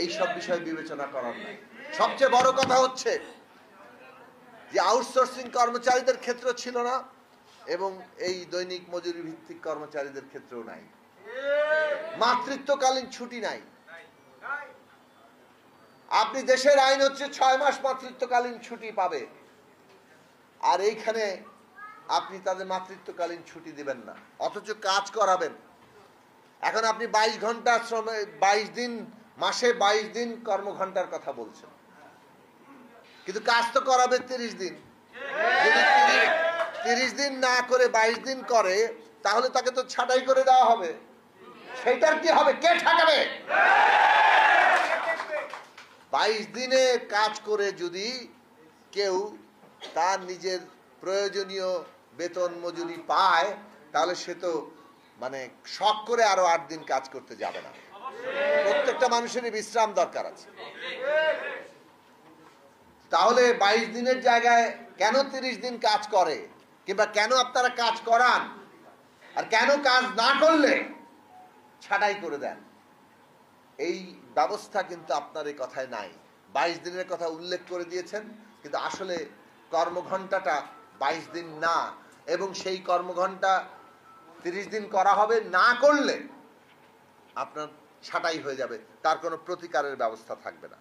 এই সব বিষয় বিবেচনা করার নাই। সবচেয়ে বড় কথা হচ্ছে যে আউটসোর্সিং কর্মচারীদের ক্ষেত্র ছিল না এবং এই দৈনিক মজুরি ভিত্তিক কর্মচারীদের ক্ষেত্রেও নাই। মাতৃত্বকালীন ছুটি নাই। আপনি দেশের আইন হচ্ছে 6 মাস মাতৃত্বকালীন ছুটি পাবে, আর এইখানে আপনি তাদের মাতৃত্বকালীন ছুটি দিবেন না, অথচ কাজ করাবেন। এখন আপনি 22 ঘন্টা শ্রম, 22 দিন মাসে 22 দিন কর্মঘণ্টার কথা বলছেন, কিন্তু কাজ তো করাবে 30 দিন। যদি 30 দিন না করে 22 দিন করে, তাহলে তাকে তো ছাঁটাই করে দেওয়া হবে। সেইটার কি হবে? কে ঠেকাবে? 22 দিনে কাজ করে যদি কেউ তার নিজের প্রয়োজনীয় বেতন মজুরি পায়, তাহলে সে তো মানে শখ করে আরো 8 দিন কাজ করতে যাবে না। প্রত্যেকটা মানুষেরই বিশ্রাম দরকার আছে। তাহলে 22 দিনের জায়গায় কেন 30 দিন কাজ করে, কিংবা কেন আপনারা কাজ করান, আর কেন কাজ না করলে ছাঁটাই করে দেন? এই ব্যবস্থা কিন্তু আপনার এই কথায় নাই। 22 দিনের কথা উল্লেখ করে দিয়েছেন, কিন্তু আসলে কর্মঘণ্টাটা 22 দিন না, এবং সেই কর্মঘণ্টা 30 দিন করা হবে, না করলে আপনার ছাঁটাই হয়ে যাবে, তার কোনো প্রতিকারের ব্যবস্থা থাকবে না।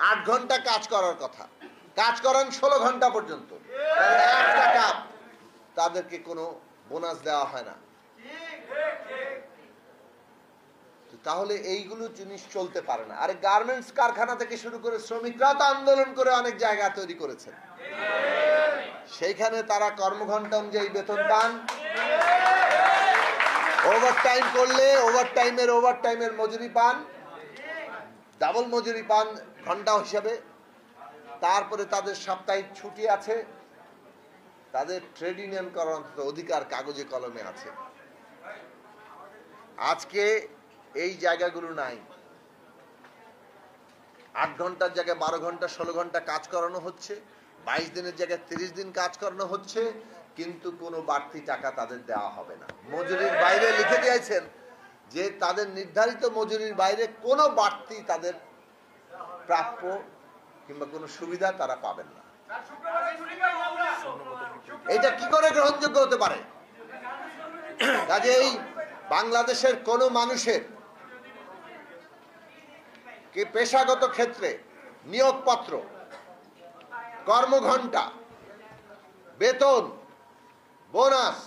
8 ঘন্টা কাজ করার কথা, কাজ করান 16 ঘন্টা পর্যন্ত, 1 টাকা তাদেরকে কোনো বোনাস দেওয়া হয় না। তাহলে এইগুলো জিনিস চলতে পারে না। আরে গার্মেন্টস কারখানা থেকে শুরু করে শ্রমিকরা তো আন্দোলন করে অনেক জায়গা তৈরি করেছেন, সেইখানে তারা কর্মঘণ্টা অনুযায়ী বেতন পান। ওভারটাইম করলে ওভারটাইমের মজুরি পান, ডাবল মজুরি পান ঘন্টা হিসাবে। তারপরে তাদের সাপ্তাহিক ছুটি আছে, তাদের ট্রেড ইউনিয়ন করার অধিকার কাগজে কলমে আছে। আজকে এই জায়গাগুলো নাই। 8 ঘন্টার জায়গায় 12 ঘন্টা 16 ঘন্টা কাজ করানো হচ্ছে, 22 দিনের জায়গায় 30 দিন কাজ করানো হচ্ছে, কিন্তু কোনো বাড়তি টাকা তাদের দেওয়া হবে না। মজুরির বাইরে লিখে দিয়েছেন যে তাদের নির্ধারিত মজুরির বাইরে কোনো বাড়তি তাদের প্রাপ্য কিংবা কোনো সুবিধা তারা পাবেন না। এটা কি করে গ্রহণযোগ্য হতে পারে? কাজেই বাংলাদেশের কোন মানুষের কি পেশাগত ক্ষেত্রে নিয়োগপত্র, কর্মঘণ্টা, বেতন, বোনাস,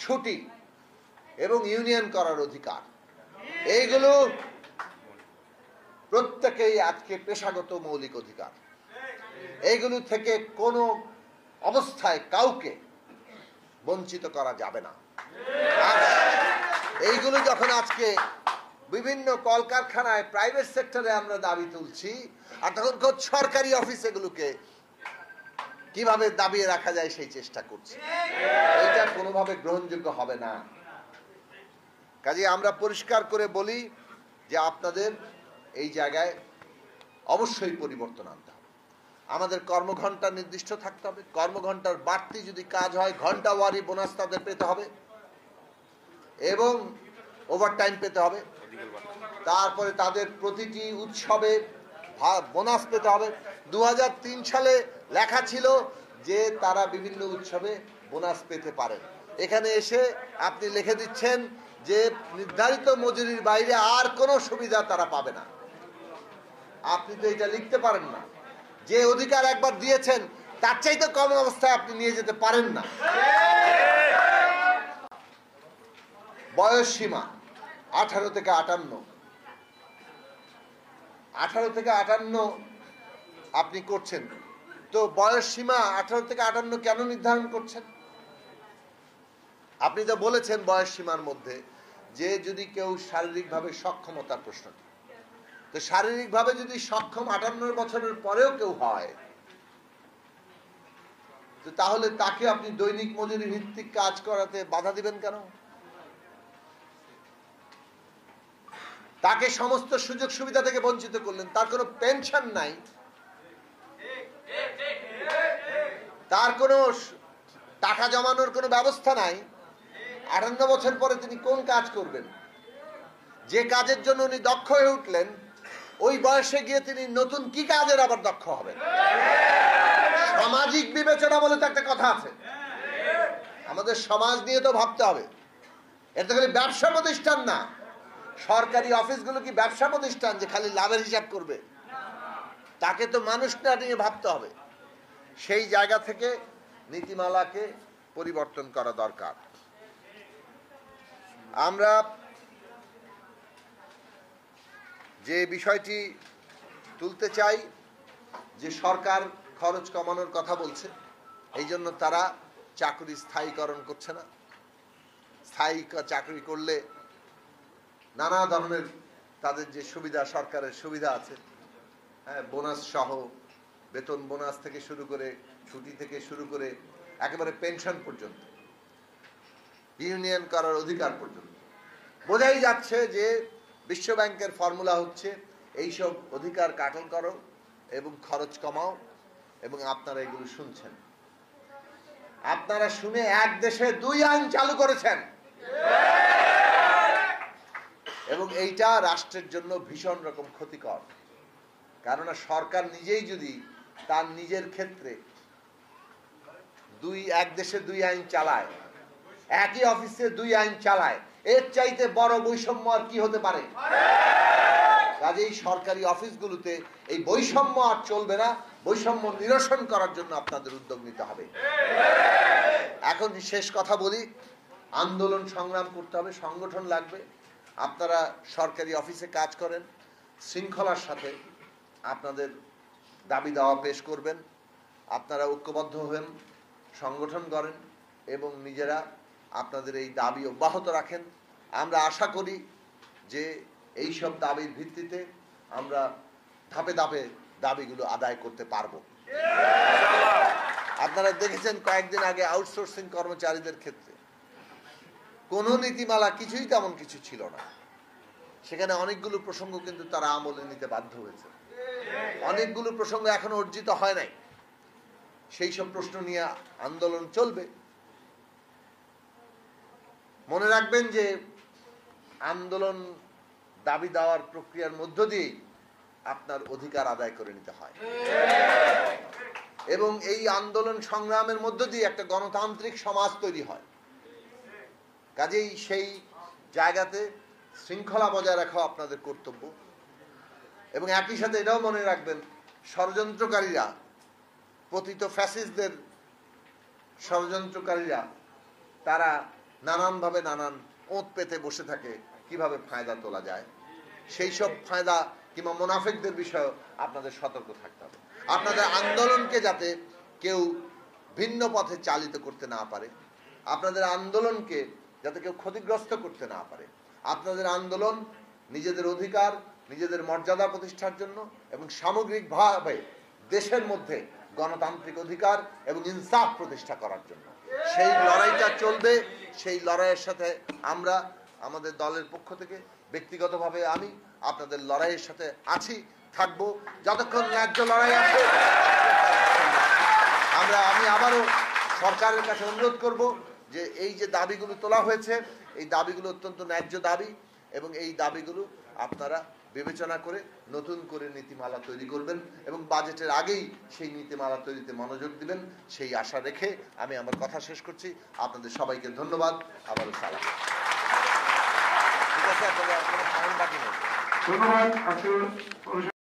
ছুটি এবং ইউনিয়ন করার অধিকার, এইগুলো প্রত্যেকেই আজকে পেশাগত মৌলিক অধিকার। এইগুলো থেকে কোনো অবস্থায় কাউকে বঞ্চিত করা যাবে না। এইগুলো যখন আজকে বিভিন্ন কলকারখানায়, প্রাইভেট সেক্টরে আমরা দাবি তুলছি, আর তখন খোদ সরকারি অফিস এগুলোকে কিভাবে দাবিয়ে রাখা যায় সেই চেষ্টা করছি, এইটা কোনোভাবে গ্রহণযোগ্য হবে না। কাজে আমরা পরিষ্কার করে বলি যে আপনাদের এই জায়গায় অবশ্যই পরিবর্তন আনতে হবে। আমাদের কর্মঘণ্টা নির্দিষ্ট থাকতে হবে, কর্মঘণ্টার বাড়তি যদি কাজ হয় ঘন্টা ওয়ারি বোনাস তাদের পেতে হবে এবং ওভারটাইম পেতে হবে। তারপরে তাদের প্রতিটি উৎসবে বোনাস পেতে হবে। 2003 সালে লেখা ছিল যে তারা বিভিন্ন উৎসবে বোনাস পেতে পারেন। এখানে এসে আপনি লিখে দিচ্ছেন যে নির্ধারিত মজুরির বাইরে আর কোনো সুবিধা তারা পাবে না। আপনি তো এটা লিখতে পারেন না। যে অধিকার একবার দিয়েছেন তার চাইতে কম অবস্থায় আপনি নিয়ে যেতে পারেন না। বয়স সীমা 18 থেকে 58, 18 থেকে 58 আপনি করছেন, তো বয়স সীমা 18 থেকে 58 কেন নির্ধারণ করছেন? আপনি তো বলেছেন বয়স সীমার মধ্যে যে যদি কেউ শারীরিকভাবে সক্ষমতার প্রশ্নটি, তো শারীরিকভাবে যদি সক্ষম 58 বছরের পরেও কেউ হয়, তো তাহলে তাকে আপনি দৈনিক মজুরি ভিত্তিক কাজ করাতে বাধা দিবেন কেন? তাকে সমস্ত সুযোগ সুবিধা থেকে বঞ্চিত করলেন। তার কোনো পেনশন নাই, তার কোনো টাকা জমানোর কোনো ব্যবস্থা নাই। 58 বছর পরে তিনি কোন কাজ করবেন? যে কাজের জন্য উনি দক্ষ হয়ে উঠলেন, ওই বয়সে গিয়ে তিনি নতুন কি কাজের আবার দক্ষ হবেন? সামাজিক বিবেচনা বলে তো একটা কথা আছে। আমাদের সমাজ নিয়ে তো ভাবতে হবে। এটা খালি ব্যবসা প্রতিষ্ঠান না। সরকারি অফিসগুলো কি ব্যবসা প্রতিষ্ঠান যে খালি লাভের হিসাব করবে? তাকে তো মানুষটা নিয়ে ভাবতে হবে। সেই জায়গা থেকে নীতিমালাকে পরিবর্তন করা দরকার। আমরা যে বিষয়টি তুলতে চাই, যে সরকার খরচ কমানোর কথা বলছে, এই জন্য তারা চাকরি স্থায়ীকরণ করছে না। স্থায়ী চাকরি করলে নানা ধরনের তাদের যে সুবিধা, সরকারের সুবিধা আছে, হ্যাঁ, বোনাস সহ, বেতন বোনাস থেকে শুরু করে, ছুটি থেকে শুরু করে একেবারে পেনশন পর্যন্ত, ইউনিয়ন করার অধিকার পর্যন্ত, বোঝাই যাচ্ছে যে বিশ্ব ব্যাংকের ফর্মুলা হচ্ছে এইসব অধিকার কাটল করো এবং খরচ কমাও। এবং আপনারা এগুলো শুনছেন, আপনারা শুনে এক দেশে দুই আইন চালু করেছেন, এবং এইটা রাষ্ট্রের জন্য ভীষণ রকম ক্ষতিকর। কেননা সরকার নিজেই যদি তার নিজের ক্ষেত্রে এক দেশে দুই আইন চালায়, একই অফিসে দুই আইন চালায়, এর চাইতে বড় বৈষম্য আর কি হতে পারে? কাজেই সরকারি অফিসগুলোতে এই বৈষম্য আর চলবে না। বৈষম্য নিরসন করার জন্য আপনাদের উদ্যোগ নিতে হবে। এখন শেষ কথা বলি, আন্দোলন সংগ্রাম করতে হবে, সংগঠন লাগবে। আপনারা সরকারি অফিসে কাজ করেন, শৃঙ্খলার সাথে আপনাদের দাবি দাওয়া পেশ করবেন, আপনারা ঐক্যবদ্ধ হন, সংগঠন করেন এবং নিজেরা আপনাদের এই দাবি অব্যাহত রাখেন। আমরা আশা করি যে এই সব দাবির ভিত্তিতে আমরা ধাপে ধাপে দাবিগুলো আদায় করতে পারবো। আপনারা দেখেছেন কয়েকদিন আগে আউটসোর্সিং কর্মচারীদের ক্ষেত্রে কোনো নীতিমালা, কিছুই তেমন কিছু ছিল না। সেখানে অনেকগুলো প্রসঙ্গ কিন্তু তারা আমলে নিতে বাধ্য হয়েছে। অনেকগুলো প্রসঙ্গ এখনো অর্জিত হয় নাই। সেই সব প্রশ্ন নিয়ে আন্দোলন চলবে। মনে রাখবেন যে আন্দোলন দাবি দেওয়ার প্রক্রিয়ার মধ্য দিয়ে আপনার অধিকার আদায় করে নিতে হয়, এবং এই আন্দোলন সংগ্রামের মধ্য দিয়ে একটা গণতান্ত্রিক সমাজ তৈরি হয়। কাজেই সেই জায়গাতে শৃঙ্খলা বজায় রাখা আপনাদের কর্তব্য। এবং একই সাথে এটাও মনে রাখবেন, ষড়যন্ত্রকারীরা, পতিত ফ্যাসিস্টদের ষড়যন্ত্রকারীরা, তারা নানানভাবে নানান ওঁত পেতে বসে থাকে কিভাবে ফায়দা তোলা যায়। সেই সব ফায়দা কিংবা মুনাফিকদের বিষয়ে আপনাদের সতর্ক থাকতে হবে। আপনাদের আন্দোলনকে যাতে কেউ ভিন্ন পথে চালিত করতে না পারে, আপনাদের আন্দোলনকে যাতে কেউ ক্ষতিগ্রস্ত করতে না পারে। আপনাদের আন্দোলন নিজেদের অধিকার, নিজেদের মর্যাদা প্রতিষ্ঠার জন্য এবং সামগ্রিকভাবে দেশের মধ্যে গণতান্ত্রিক অধিকার এবং ইনসাফ প্রতিষ্ঠা করার জন্য। সেই লড়াইটা চলবে। সেই লড়াইয়ের সাথে আমরা আমাদের দলের পক্ষ থেকে, ব্যক্তিগতভাবে আমি আপনাদের লড়াইয়ের সাথে আছি, থাকবো যতক্ষণ ন্যায্য লড়াই আছে। আমি আবারও সরকারের কাছে অনুরোধ করব যে এই যে দাবিগুলো তোলা হয়েছে, এই দাবিগুলো অত্যন্ত ন্যায্য দাবি, এবং এই দাবিগুলো আপনারা বিবেচনা করে নতুন করে নীতিমালা তৈরি করবেন এবং বাজেটের আগেই সেই নীতিমালা তৈরিতে মনোযোগ দিবেন, সেই আশা রেখে আমি আমার কথা শেষ করছি। আপনাদের সবাইকে ধন্যবাদ। আবারও সালাম। ঠিক আছে, আপনাদের কোনো বাকি নেই। ধন্যবাদ।